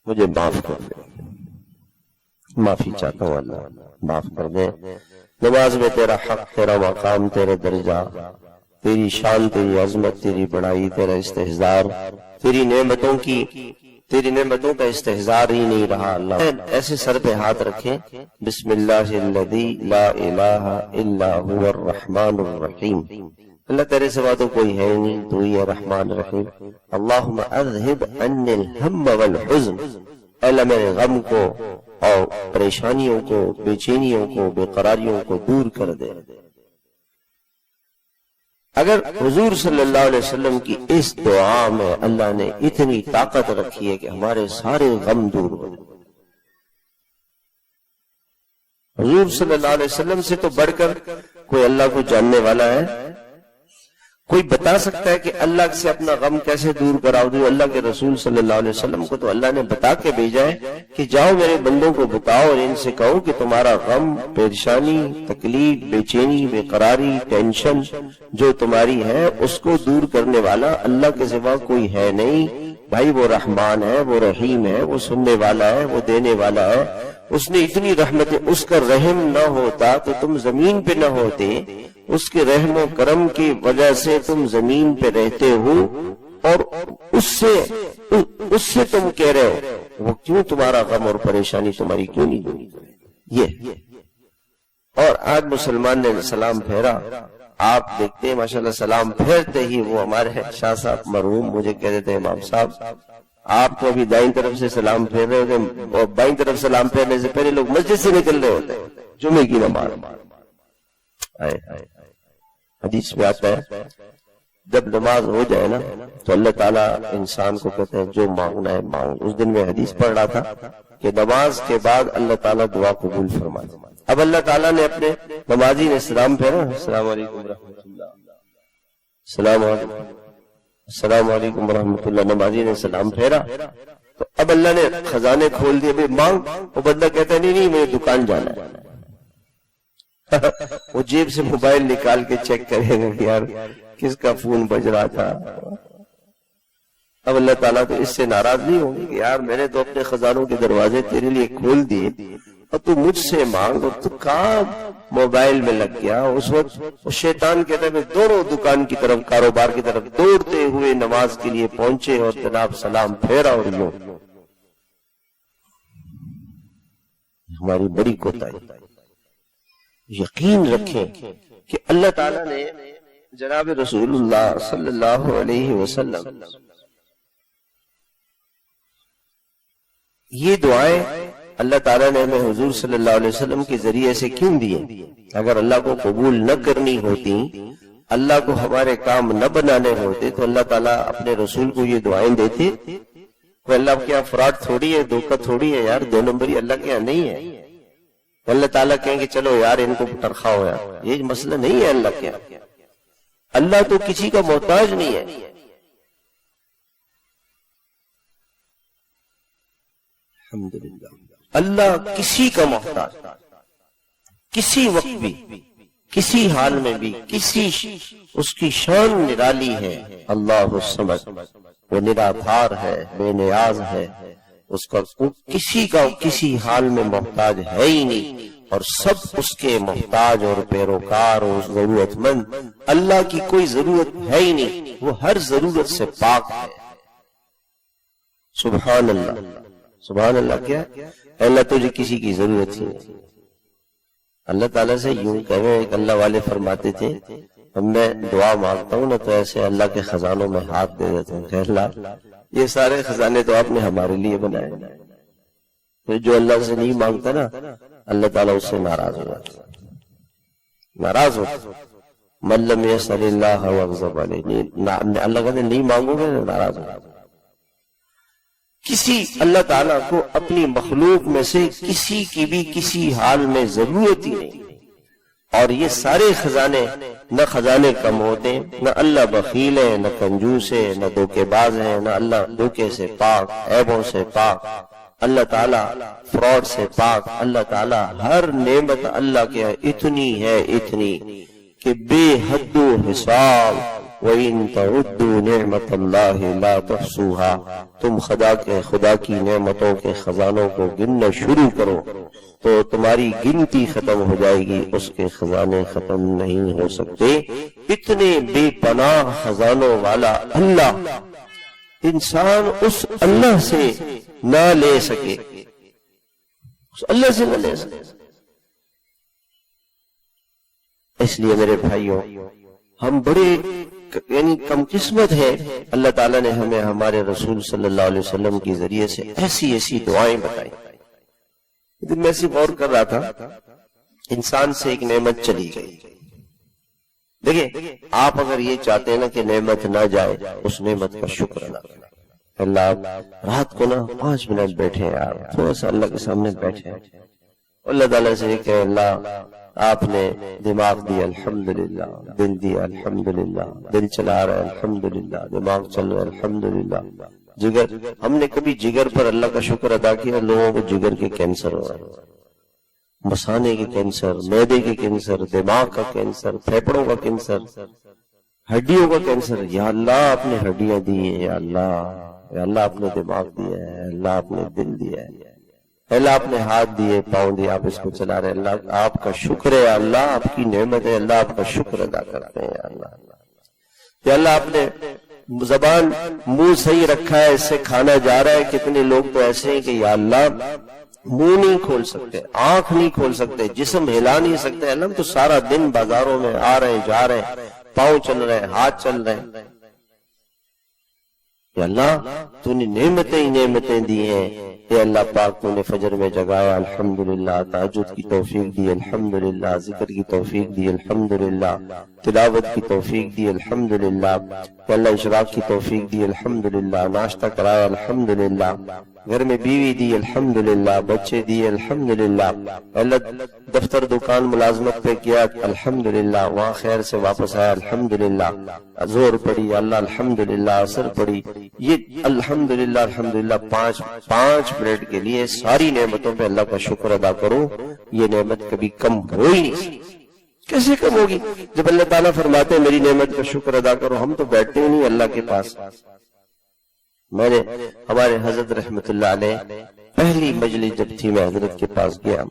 مجھے معاف کر دے، معافی چاہتا ہوں، اللہ معاف کر دے۔ نماز میں تیرا حق، تیرا مقام، تیرے درجہ، تیری شان، تیری عظمت، تیری بڑائی، تیرا استحضار، تیری نعمتوں کا استحضار ہی نہیں رہا۔ اللہ ایسے سر پہ ہاتھ رکھیں، بسم اللہ الذی لا الہ الا هو الرحمن الرحیم، اللہ تیرے سوا تو کوئی ہے نہیں، تو ہی ہے رحمان رحیم۔ اللہم اذہب عنی الہم والحزن، اے اللہ میرے غم کو اور پریشانیوں کو، بے چینیوں کو، بے قراریوں کو دور کر دے۔ اگر حضور صلی اللہ علیہ وسلم کی اس دعا میں اللہ نے اتنی طاقت رکھی ہے کہ ہمارے سارے غم دور ہو، حضور صلی اللہ علیہ وسلم سے تو بڑھ کر کوئی اللہ کو جاننے والا ہے؟ کوئی بتا سکتا ہے کہ اللہ سے اپنا غم کیسے دور کراؤ دے؟ اللہ کے رسول صلی اللہ علیہ وسلم کو تو اللہ نے بتا کے بھیجا ہے کہ جاؤ میرے بندوں کو بتاؤ اور ان سے کہو کہ تمہارا غم، پریشانی، تکلیف، بے چینی، بے قراری، ٹینشن جو تمہاری ہے اس کو دور کرنے والا اللہ کے سوا کوئی ہے نہیں۔ بھائی وہ رحمان ہے، وہ رحیم ہے، وہ سننے والا ہے، وہ دینے والا ہے۔ اس نے اتنی رحمتیں، اس کا رحم نہ ہوتا تو تم زمین پہ نہ ہوتے، اس کے رحم و کرم کی وجہ سے تم زمین پہ رہتے ہو، اور اس سے تم کہہ رہے ہو وہ کیوں تمہارا غم اور پریشانی تمہاری کیوں نہیں دونی؟ یہ اور آج مسلمان نے سلام پھیرا، آپ دیکھتے ہیں ماشاءاللہ سلام پھیرتے ہی وہ ہمارے شاہ صاحب مرحوم مجھے کہہ دیتے ہیں امام صاحب آپ تو ابھی دائیں طرف سے سلام پھیر رہے ہوتے اور بائیں طرف سلام پھیرنے سے پہلے لوگ مسجد سے نکل رہے ہوتے ہیں جمعے کی نماز۔ حدیث میں آتا ہے جب نماز ہو جائے نا تو اللہ تعالیٰ انسان کو کہتے ہیں جو مانگنا ہے مانگ۔ اس دن میں حدیث پڑھ رہا تھا کہ نماز کے بعد اللہ تعالیٰ دعا قبول فرمائے۔ اب اللہ تعالیٰ نے اپنے نمازی نے سلام پھیرا، السلام علیکم ورحمۃ اللہ، السلام علیکم، السلام علیکم ورحمۃ اللہ، نمازی نے سلام پھیرا تو اب اللہ نے خزانے کھول دیے، بھائی مانگ۔ وہ بندہ کہتا ہے نہیں مجھے دکان جانا ہے۔ وہ جیب سے موبائل نکال کے چیک کرے گا کہ یار کس کا فون بج رہا تھا۔ اب اللہ تعالیٰ تو اس سے ناراض نہیں ہوں گے کہ یار میں نے تو اپنے خزانوں کے دروازے تیرے لیے کھول دیے اور تو مجھ سے مانگ، اور تو کہاں موبائل میں لگ گیا۔ اس وقت شیطان کہتا ہے دونوں دکان کی طرف، کاروبار کی طرف دوڑتے ہوئے نماز کے لیے پہنچے اور جناب سلام پھیرا اور یوں۔ ہماری بڑی کوتاہی۔ یقین رکھیں کہ اللہ تعالیٰ نے جناب رسول اللہ صلی اللہ علیہ وسلم یہ دعائیں اللہ تعالیٰ نے ہمیں حضور صلی اللہ علیہ وسلم کے ذریعے سے کیوں دیے؟ اگر اللہ کو قبول نہ کرنی ہوتی، اللہ کو ہمارے کام نہ بنانے ہوتے تو اللہ تعالیٰ اپنے رسول کو یہ دعائیں دیتے؟ کوئی اللہ کے یہاں فراڈ تھوڑی ہے، دھوکہ تھوڑی ہے یار، دو نمبری اللہ کے یہاں نہیں ہے۔ اللہ تعالیٰ کہیں کہ چلو یار ان کو ترخواہ ہو یار، یہ مسئلہ نہیں ہے اللہ کے یہاں۔ اللہ تو کسی کا محتاج نہیں ہے۔ الحمدللہ اللہ کسی کا محتاج، کسی وقت بھی، کسی حال میں بھی، اس کی شان نرالی ہے۔ اللہ الصمد، وہ نرادھار ہے، بے نیاز ہے، اس کا کسی کا کسی حال میں محتاج ہے ہی نہیں، اور سب اس کے محتاج اور پیروکار اور ضرورت مند۔ اللہ کی کوئی ضرورت ہے ہی نہیں، وہ ہر ضرورت سے پاک ہے۔ سبحان اللہ، سبحان اللہ۔ کیا اے اللہ تجھے کسی کی ضرورت ہی نہیں۔ اللہ تعالیٰ سے یوں کہے، ایک اللہ والے فرماتے تھے میں دعا مانگتا ہوں نا تو ایسے اللہ کے خزانوں میں ہاتھ دے دیتا ہوں کہ اللہ یہ سارے خزانے تو آپ نے ہمارے لیے بنائے، تو جو اللہ سے نہیں مانگتا نا اللہ تعالیٰ اس سے ناراض ہو جاتا، ناراض ہوتا۔ من لم یسأل اللہ واغضب علیہ، اللہ کہتے نہیں مانگو گے ناراض ہو جاتا۔ کسی اللہ تعالیٰ کو اپنی مخلوق میں سے کسی کی بھی کسی حال میں ضرورت ہی نہیں، اور یہ سارے خزانے، نہ خزانے کم ہوتے، نہ اللہ بخیل ہے، نہ کنجوس ہے، نہ دھوکے باز ہے، نہ اللہ دھوکے سے پاک، عیبوں سے پاک، اللہ تعالیٰ فراڈ سے پاک۔ اللہ تعالیٰ ہر نعمت اللہ کے اتنی ہے، اتنی کہ بے حد و حساب۔ وَإِن تَعُدُّوا نِعْمَةَ اللَّهِ لَا تُحْصُوهَا، تم خدا کی نعمتوں کے خزانوں کو گننا شروع کرو تو تمہاری گنتی ختم ہو جائے گی، اس کے خزانے ختم نہیں ہو سکتے۔ اتنے بے پناہ خزانوں والا اللہ، انسان اس اللہ سے نہ لے سکے، اس اللہ سے نہ لے سکے۔ اس لیے میرے بھائیوں، ہم بڑے یعنی کم قسمت ہے، اللہ تعالیٰ نے ہمیں ہمارے رسول صلی اللہ علیہ وسلم کے ذریعے سے ایسی ایسی دعائیں بتائیں۔ میں سے غور کر رہا تھا، انسان سے ایک نعمت چلی گئی۔ دیکھیں، آپ اگر یہ چاہتے ہیں نا کہ نعمت نہ جائے، اس نعمت کا شکر ادا کریں۔ اللہ، آپ رات کو نا 5 منٹ بیٹھے ہیں، آپ تھوڑا سا اللہ کے سامنے بیٹھے ہیں، اللہ تعالیٰ سے کہ اللہ آپ نے دماغ دیا الحمدللہ، دل دیا الحمدللہ، دل چلا رہا ہے الحمدللہ، دماغ چل رہا ہے الحمدللہ، جگر، ہم نے کبھی جگر پر اللہ کا شکر ادا کیا؟ لوگوں کو جگر کے کینسر ہو رہا ہے، مثانے کے کینسر، معدے کے کینسر، دماغ کا کینسر، پھیپڑوں کا کینسر، ہڈیوں کا کینسر۔ یا اللہ آپ نے ہڈیاں دی ہیں، یا اللہ آپ نے دماغ دیا ہے، اللہ آپ نے دل دیا ہے، اللہ آپ نے ہاتھ دیے، پاؤں دیے، آپ اس کو چلا رہے، اللہ آپ کا شکر ہے، اللہ آپ کی نعمت ہے، اللہ آپ کا شکر ادا کرتے ہیں۔ یا اللہ آپ نے زبان منہ صحیح رکھا ہے، اس سے کھانا جا رہا ہے۔ کتنے لوگ تو ایسے ہیں کہ یا اللہ منہ نہیں کھول سکتے، آنکھ نہیں کھول سکتے، جسم ہلا نہیں سکتے، اللہ ہم تو سارا دن بازاروں میں آ رہے ہیں، جا رہے ہیں، پاؤں چل رہے ہیں، ہاتھ چل رہے ہیں۔ یا اللہ تو نے نعمتیں ہی نعمتیں دی ہیں، اے اللہ پاک تو نے فجر میں جگایا الحمدللہ، تہجد کی توفیق دی الحمدللہ، ذکر کی توفیق دی الحمدللہ، تلاوت کی توفیق دی الحمدللہ، اے اللہ اشراق کی توفیق دی الحمدللہ، ناشتہ کرایا الحمدللہ، گھر میں بیوی دی الحمدللہ، بچے دی الحمدللہ، اللہ دفتر دکان ملازمت پہ کیا الحمدللہ، وہاں خیر سے واپس آیا الحمدللہ، زور پڑی اللہ الحمدللہ، اثر پڑی، یہ الحمدللہ الحمدللہ 5 منٹ کے لیے ساری نعمتوں پہ اللہ کا شکر ادا کرو۔ یہ نعمت کبھی کم ہو ہی نہیں، کیسے کم ہوگی جب اللہ تعالیٰ فرماتے ہیں میری نعمت کا شکر ادا کرو؟ ہم تو بیٹھتے ہی نہیں اللہ کے پاس۔ میں نے ہمارے حضرت رحمت اللہ علیہ پہلی مجلس جب تھی، میں حضرت کے پاس گیا،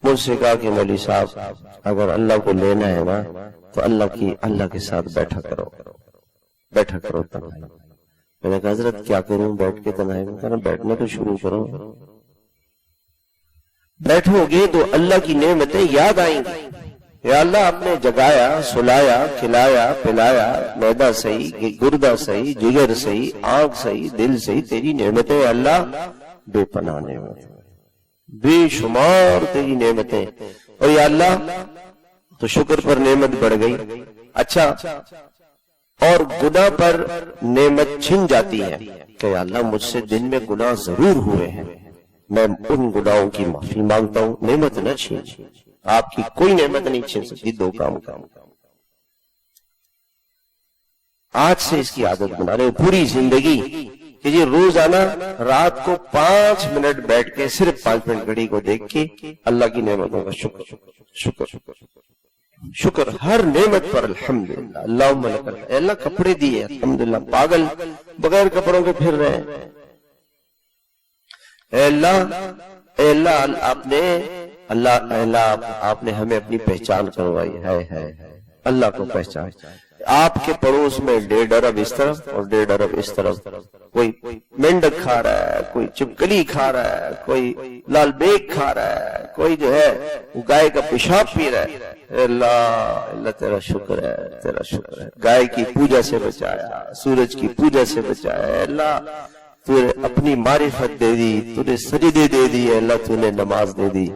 مجھ سے کہا کہ مولوی صاحب اگر اللہ کو لینا ہے نا تو اللہ کے ساتھ بیٹھا کرو تنہائی۔ میں نے کہا حضرت کیا کروں بیٹھ کے تنہائی میں؟ کہا بیٹھنا تو شروع کرو، بیٹھو گے تو اللہ کی نعمتیں یاد آئیں گی۔ یا اللہ آپ نے جگایا، سلایا، کھلایا، پلایا، معدہ صحیح، گردہ صحیح، جگر صحیح، آنکھ صحیح، دل صحیح، تیری نعمتیں اللہ بے پناہ نعمتیں، بے شمار تیری نعمتیں۔ اور یا اللہ تو شکر پر نعمت بڑھ گئی۔ اچھا، اور گناہ پر نعمت چھن جاتی ہے کہ یا اللہ مجھ سے دن میں گناہ ضرور ہوئے ہیں، میں ان گناہوں کی معافی مانگتا ہوں، نعمت نہ چھین۔ آپ کی کوئی نعمت نہیں چھین سکتی دو کام کا۔ آج سے اس کی عادت بنا رہے پوری زندگی کہ یہ روزانہ رات کو 5 منٹ بیٹھ کے صرف 5 منٹ گھڑی کو دیکھ کے اللہ کی نعمتوں کا شکر ہر نعمت پر الحمدللہ، اللہم لک الحمد۔ اللہ کپڑے دیے الحمدللہ، پاگل بغیر کپڑوں کے پھر رہے ہیں۔ اے اللہ آپ نے ہمیں اپنی پہچان کروائی ہے، اللہ کو پہچان۔ آپ کے پڑوس میں 1.5 ارب اس طرف اور 1.5 ارب اس طرف، کوئی مینڈک کھا رہا ہے، کوئی چپکلی کھا رہا ہے، کوئی لال بیگ کھا رہا ہے، کوئی جو ہے گائے کا پیشاب پی رہا ہے۔ اللہ تیرا شکر ہے، گائے کی پوجا سے بچایا، سورج کی پوجا سے بچایا۔ اللہ تو نے اپنی معرفت دے دی، تو نے سجدے دے دی، اللہ تو نے نماز دے دی،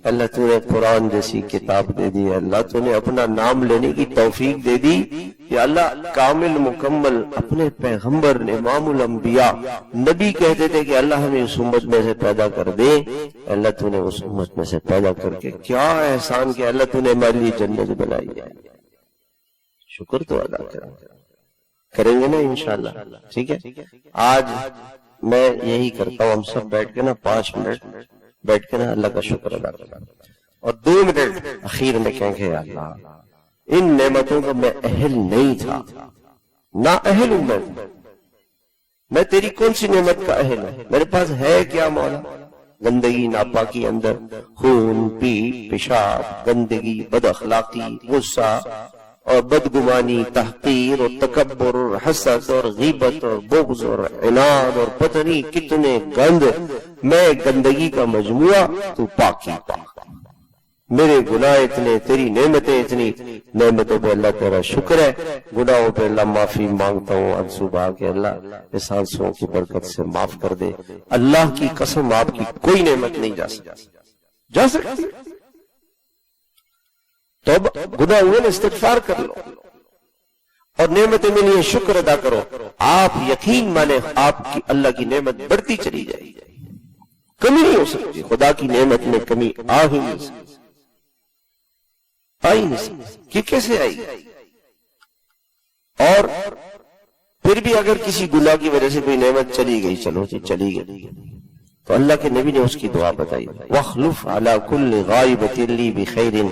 اللہ تو نے قرآن جیسی کتاب دے دی، اللہ تو نے اپنا نام لینے کی توفیق دے دی۔ یا اللہ کامل مکمل اپنے پیغمبر امام الانبیاء نبی کہتے تھے کہ اللہ ہمیں اس امت میں سے پیدا کر دے، اللہ تو نے اس امت میں سے پیدا کر کے کیا احسان کیا، اللہ تو نے ہمارے لیے جنت بنائی ہے۔ شکر تو ادا کریں گے نا انشاءاللہ، ٹھیک ہے۔ آج میں یہی کرتا ہوں، ہم سب بیٹھ کے نا 5 منٹ بیٹھ کے نا اللہ کا شکر ادا کرتا ہوں، اور 2 منٹ اخیر میں کہیں گے اللہ ان نعمتوں کا میں اہل نہیں تھا، نا اہل ہوں میں تیری کون سی نعمت کا اہل ہوں، میرے پاس ہے کیا مولا؟ گندگی، ناپاکی اندر، خون، پیٹ، پیشاب، گندگی، بد اخلاقی، غصہ اور بدگمانی، تحقیر اور تکبر اور حسد اور غیبت اور بغض اور عناد اور پتہ نہیں کتنے گند، میں گندگی کا مجموعہ، تو پاکی پاک۔ میرے گناہ اتنے، تیری نعمتیں اتنی، نعمتوں پہ اللہ تیرا شکر ہے، گناہوں پہ اللہ معافی مانگتا ہوں، آنسو بہا کے اللہ اس آنسوؤں کی برکت سے معاف کر دے۔ اللہ کی قسم آپ کی کوئی نعمت نہیں جا سکتی۔ تو اب گناہ ہوئے نا، استغفار کر لو اور نعمتیں ملی ہیں شکر ادا کرو، آپ یقین مانے آپ کی اللہ کی نعمت بڑھتی چلی جائے گی، کمی نہیں ہو سکتی، خدا کی نعمت میں کمی آ ہی نہیں سکتی، کہ کیسے آئی؟ اور پھر بھی اگر کسی گناہ کی وجہ سے کوئی نعمت چلی گئی، چلو جی چلی گئی، تو اللہ کے نبی نے اس کی دعا بتائی، وَاخْلُفْ عَلَى كُلِّ غَائِبَةٍ لِّي بِخَيْرٍ،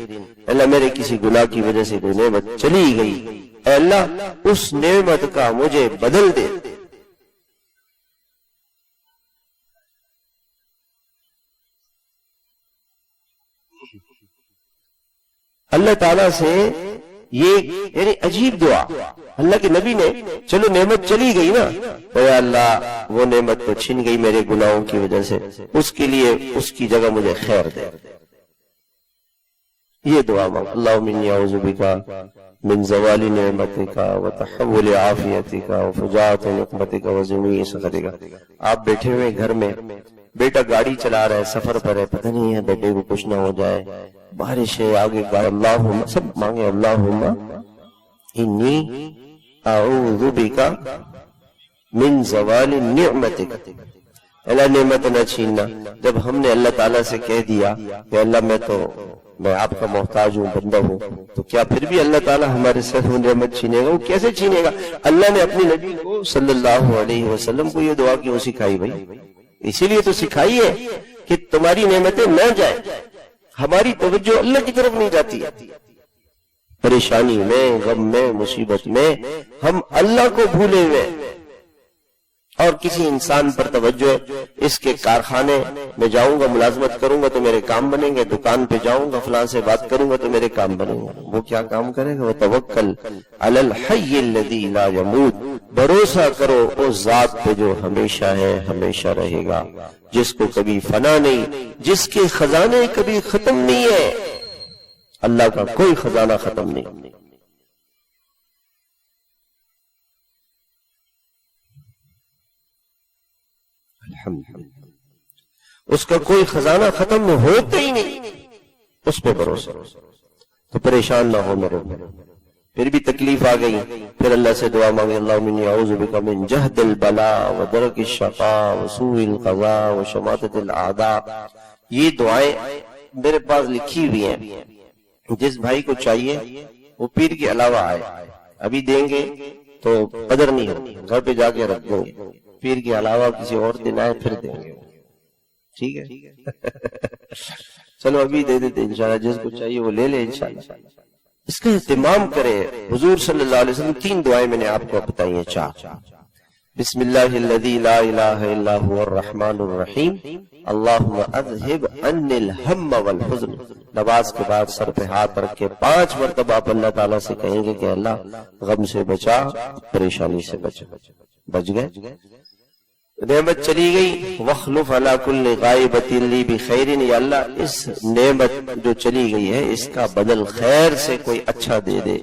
اللہ میرے کسی گناہ کی وجہ سے کوئی نعمت چلی گئی، اے اللہ اس نعمت کا مجھے بدل دے۔ اللہ تعالیٰ سے یہ یعنی عجیب دعا، اللہ کے نبی نے چلو نعمت چلی گئی نا، اے اللہ وہ نعمت تو چھن گئی میرے گناہوں کی وجہ سے، اس کے لیے اس کی جگہ مجھے خیر دے۔ یہ دعا مانگ، اللہم انی اعوذ بکا من زوال نعمتک وتحول عافیتک وفجاعت نقمتک وجمیع سخطک۔ آپ بیٹھے ہوئے گھر میں، بیٹا گاڑی چلا رہا ہے، سفر پر ہے، پتہ نہیں ہے بیٹے کو کچھ نہ ہو جائے، بارش ہے آگے گاڑی، اللہم سب مانگے، اللہم انی اعوذ بکا من زوال نعمتک، اللہ نعمت نہ چھیننا۔ جب ہم نے اللہ تعالیٰ سے کہہ دیا کہ اللہ میں آپ کا محتاج ہوں، بندہ ہوں، تو کیا پھر بھی اللہ تعالیٰ ہمارے سے وہ نعمت چھینے گا؟ وہ کیسے چھینے گا؟ اللہ نے اپنے نبی کو صلی اللہ علیہ وسلم کو یہ دعا کیوں سکھائی بھائی؟ اسی لیے تو سکھائی ہے کہ تمہاری نعمتیں نہ جائیں، ہماری توجہ اللہ کی طرف نہیں جاتی، پریشانی میں، غم میں، مصیبت میں ہم اللہ کو بھولے ہوئے، اور کسی انسان پر توجہ ہے، اس کے کارخانے میں جاؤں گا، ملازمت کروں گا تو میرے کام بنیں گے، دکان پہ جاؤں گا، فلاں سے بات کروں گا تو میرے کام بنیں گے، وہ کیا کام کرے گا؟ وَتَوَكَّلْ عَلَى الْحَيِّ الَّذِي لَا يَمُوتُ، بھروسہ کرو اس ذات پہ جو ہمیشہ ہے، ہمیشہ رہے گا، جس کو کبھی فنا نہیں، جس کے خزانے کبھی ختم نہیں ہے، اللہ کا کوئی خزانہ ختم نہیں۔ اس کا کوئی خزانہ ختم ہوتا ہی نہیں، اس پہ بھروسہ، تو پریشان نہ ہو میرے، پھر بھی تکلیف آ گئی، پھر اللہ سے دعا مانگے، اللہم انی اعوذ بک من جہد البلاء ودرک الشقاء وسوء القضاء وشماتۃ الاعداء۔ یہ دعائیں میرے پاس لکھی ہوئی ہیں، جس بھائی کو چاہیے وہ پیر کے علاوہ آئے، ابھی دیں گے تو قدر نہیں ہوگی، گھر پہ جا کے رکھ دیں گے، پیر کے علاوہ کسی اور دن آئے پھر دیں گے، ٹھیک ہے؟ چلو ابھی دے دیتے انشاءاللہ، جس کو چاہیے وہ لے لے انشاءاللہ، اس کا اہتمام کرے۔ حضور صلی اللہ علیہ وسلم 3 دعائیں میں نے آپ کو بتائی ہیں، 4۔ بسم اللہ الذی لا الہ الا هو الرحمن الرحیم، اللہم اذہب عنی الہم والحزن۔ نماز کے بعد سر پہ ہاتھ رکھ کے 5 مرتبہ آپ اللہ تعالیٰ سے کہیں گے کہ اللہ غم سے بچا، پریشانی سے بچا، بچ گئے، نعمت چلی گئی۔ وَاخْلُفْ عَلَى كُلِّ غَائِبَةٍ لِّي بِخَيْرٍ، یا اللہ اس نعمت جو چلی گئی ہے اس کا بدل خیر سے کوئی اچھا دے دے۔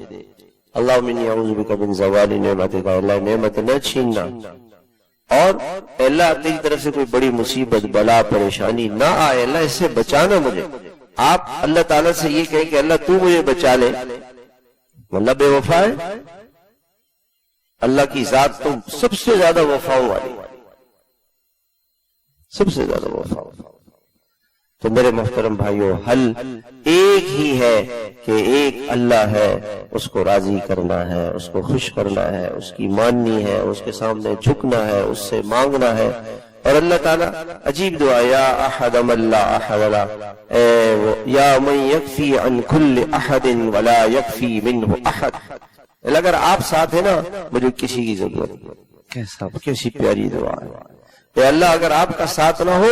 اللہم انی اعوذ بک من زوال نعمتک، اللہ نعمت نہ چھیننا، اور اللہ تیری طرف سے کوئی بڑی مصیبت، بلا، پریشانی نہ آئے، اللہ اس سے بچانا مجھے۔ آپ اللہ تعالیٰ سے یہ کہیں کہ اللہ تو مجھے بچا لے، اللہ بے وفا ہے، اللہ کی ذات تو سب سے زیادہ وفاؤں والی، سب سے زیادہ وفا۔ تو میرے محترم بھائیو، حل ایک ہی ہے کہ ایک اللہ ہے، اس کو راضی کرنا ہے، اس کو خوش کرنا ہے، اس کی ماننی ہے، اس کے سامنے جھکنا ہے، اس سے مانگنا ہے۔ اور اللہ تعالیٰ عجیب دعا، یا احد من لا احد له، یا من یکفی عن کل احد ولا یکفی منہ احد۔ اگر آپ ساتھ ہیں نا، مجھے کسی کی ضرورت نہیں۔ کیسی پیاری دعا ہے، کہ اللہ اگر آپ کا ساتھ نہ ہو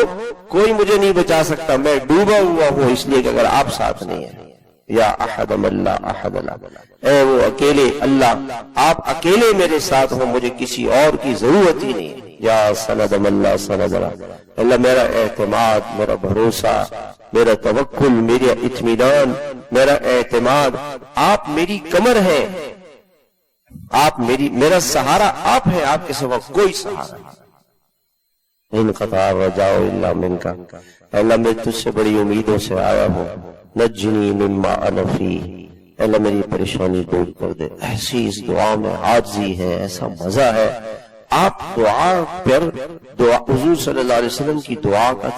کوئی مجھے نہیں بچا سکتا، میں ڈوبا ہوا ہوں، اس لیے کہ اگر آپ ساتھ نہیں ہیں۔ یا احد من لا احد له، اے وہ اکیلے اللہ، آپ اکیلے میرے ساتھ ہو، مجھے کسی اور کی ضرورت ہی نہیں ہے۔ یا سند من لا سند له، اللہ میرا اعتماد، میرا بھروسہ، میرا توکل، میرا اطمینان، میرا اعتماد آپ میری کمر ہیں، آپ میرا سہارا آپ ہے، آپ کے سوا کوئی سہارا نہیں۔ انقطع الرجاء الا منک، اللہ میں تجھ سے بڑی امیدوں سے آیا ہوں، نجنی مما انا فیہ، اللہ میری پریشانی دور کر دے۔ ایسی اس دعا میں عاجزی ہے، ایسا مزہ ہے۔ آپ دعا پر دعا حضور صلی اللہ علیہ وسلم کی دعا کا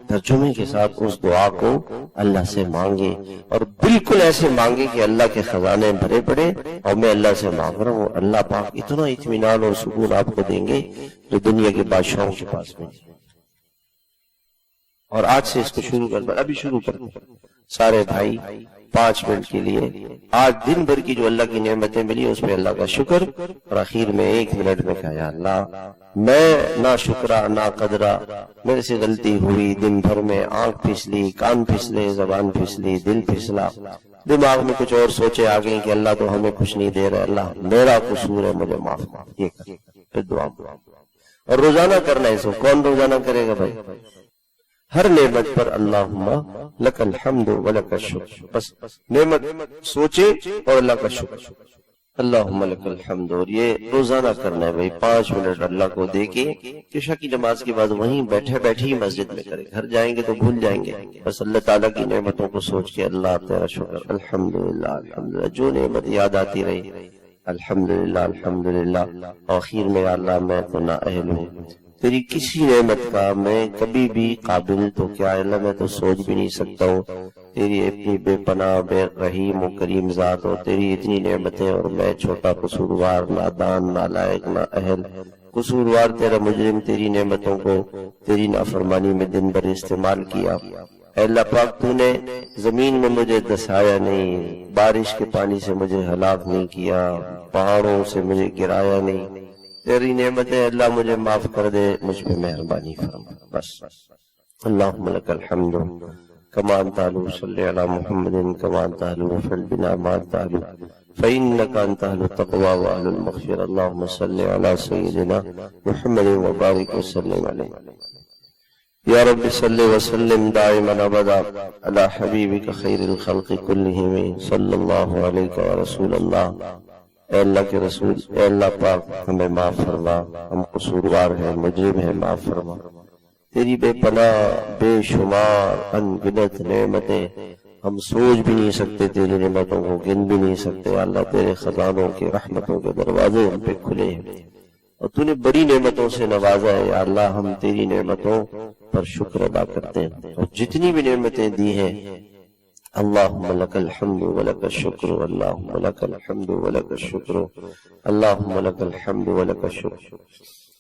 ترجمے کے ساتھ اس دعا کو اللہ سے مانگے، اور بالکل ایسے مانگے کہ اللہ کے خزانے بھرے پڑے، اور میں اللہ سے مانگ رہا ہوں، اللہ پاک اتنا اطمینان اور سکون آپ کو دیں گے جو دنیا کے بادشاہوں کے پاس نہیں۔ اور آج سے اس کو شروع کرنا، ابھی شروع کرنا سارے بھائی 5 منٹ کے لیے، آج دن بھر کی جو اللہ کی نعمتیں ملی اس پہ اللہ کا شکر، اور آخر میں 1 منٹ میں کہا یا اللہ میں نہ شکرا نہ قدرا، میرے سے غلطی ہوئی، دن بھر میں آنکھ پھسلی، کان پھسلے، زبان پھسلی، دل پھسلا، دماغ میں کچھ اور سوچے آ گئی کہ اللہ تو ہمیں کچھ نہیں دے رہا، اللہ میرا قصور ہے، مجھے معاف کر، یہ پھر دعا، اور روزانہ کرنا ہے۔ اس کو کون روزانہ کرے گا بھائی؟ ہر نعمت پر اللہم لک الحمد ولک الشکر، بس نعمت سوچے اور اللہ کا شکر، اللہم لک الحمد، اور یہ روزانہ کرنا ہے بھائی۔ 5 منٹ اللہ کو دے کے عشاء کی نماز کے بعد وہیں بیٹھے ہی مسجد میں کریں، گھر جائیں گے تو بھول جائیں گے، بس اللہ تعالیٰ کی نعمتوں کو سوچ کے اللہ تیرا شکر، الحمدللہ الحمدللہ، جو نعمت یاد آتی رہی الحمدللہ الحمدللہ، آخر میں یا اللہ میں تو نااہل ہوں تیری کسی نعمت کا، میں کبھی بھی قابل تو کیا اللہ میں تو سوچ بھی نہیں سکتا ہوں، تیری اتنی بے پناہ بے رحیم و کریم ذات ہو، تیری اتنی نعمتیں، اور میں چھوٹا قصوروار، نادان، نالائق، نااہل، قصوروار تیرا مجرم، تیری نعمتوں کو تیری نافرمانی میں دن بھر استعمال کیا۔ اے اللہ پاک تو نے زمین میں مجھے دسایا نہیں، بارش کے پانی سے مجھے ہلاک نہیں کیا، پہاڑوں سے مجھے گرایا نہیں، تیری نعمتیں اللہ مجھے معاف کر دے، مجھ پہ مہربانی فرما، بس۔ اللہم لک الحمد کما انت اہلہ، صلی علی محمد کما انت اہلہ، وفعل بنا ما انت اہلہ، فإنک انت اہل التقوی واہل المغفرۃ، اللہم صلی علی سیدنا محمد وبارک وسلم علیہ۔ یا رب صلی وسلم دائما ابدا علی حبیبک خیر الخلق کلہم، صلی اللہ علیہ ورسول اللہ۔ اے اللہ کے رسول، اے اللہ پاک ہمیں معاف فرما، ہم قصوروار ہیں، مجرم ہیں، معاف فرما۔ تیری بے پناہ بے شمار ان گنت نعمتیں، ہم سوچ بھی نہیں سکتے، تیری نعمتوں کو گن بھی نہیں سکتے، اللہ تیرے خزانوں کے رحمتوں کے دروازے ہم پہ کھلے ہیں، اور تو نے بڑی نعمتوں سے نوازا ہے، یا اللہ ہم تیری نعمتوں پر شکر ادا کرتے ہیں، اور جتنی بھی نعمتیں دی ہیں اللہم لک الحمد ولک الشکر، اللہم لک الحمد ولک الشکر، اللہم لک الحمد ولک الشکر۔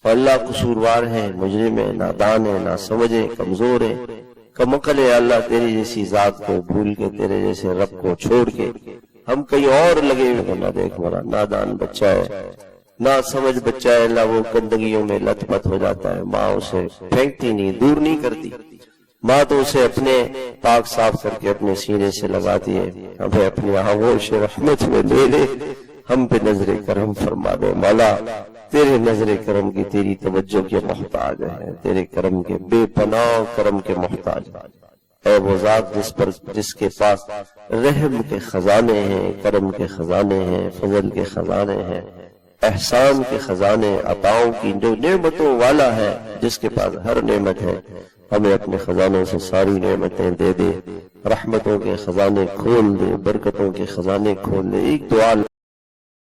اور اللہ قصوروار ہے، مجرم ہے، نادان ہے، ناسمجھ ہے، کمزور ہے، کمعقل ہے، اللہ تیری جیسی ذات کو بھول کے، تیرے جیسے رب کو چھوڑ کے ہم کہیں اور لگے ہوئے، نہ دیکھ مرا نادان بچہ ہے، نہ سمجھ بچہ ہے، اللہ وہ گندگیوں میں لت پت ہو جاتا ہے، ماں اسے پھینکتی نہیں، دور نہیں کرتی، ماں تو اسے اپنے پاک صاف کر کے اپنے سینے سے لگاتی ہے، ہمیں اپنی آغوش رحمت میں لے لے، ہم پہ نظر کرم فرما دے مولا، تیرے نظر کرم کی، تیری توجہ کے محتاج ہیں، تیرے کرم کے بے پناہ کرم کے محتاج ہیں۔ اے وہ ذات جس کے پاس رحم کے خزانے ہیں، کرم کے خزانے ہیں، فضل کے خزانے ہیں، احسان کے خزانے، عطاؤں کی جو نعمتوں والا ہے، جس کے پاس ہر نعمت ہے، ہمیں اپنے خزانوں سے ساری نعمتیں دے دے، رحمتوں کے خزانے کھول دے، برکتوں کے خزانے کھول دے۔ ایک دعا